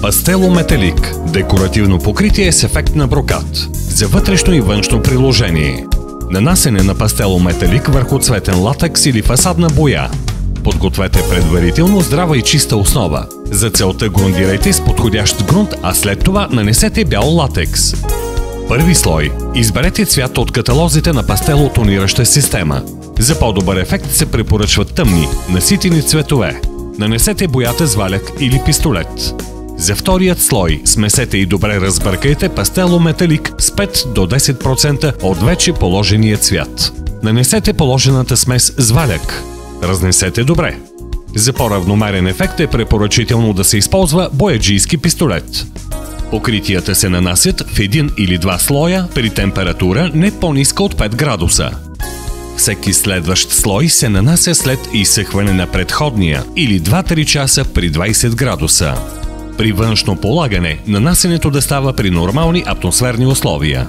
Пастело метелик – декоративно покритие с ефект на брокат за вътрешно и външно приложение. Нанасене на пастело метелик върху цветен латекс или фасадна боя. Подгответе предварително здрава и чиста основа. За целта грундирайте с подходящ грунт, а след това нанесете бял латекс. Първи слой. Изберете цвят от каталозите на пастело-тонираща система. За по-добър ефект се препоръчват тъмни, наситени цветове. Нанесете боята с валяк или пистолет. За вторият слой смесете и добре разбъркайте пастело метелик с 5 до 10% от вече положения цвят. Нанесете положената смес с валяк. Разнесете добре. За по-равномерен ефект е препоръчително да се използва бояджийски пистолет. Покритията се нанасят в един или два слоя при температура не по-ниска от 5 градуса. Всеки следващ слой се нанася след изсъхване на предходния или 2-3 часа при 20 градуса. При външно полагане нанасенето да става при нормални атмосферни условия.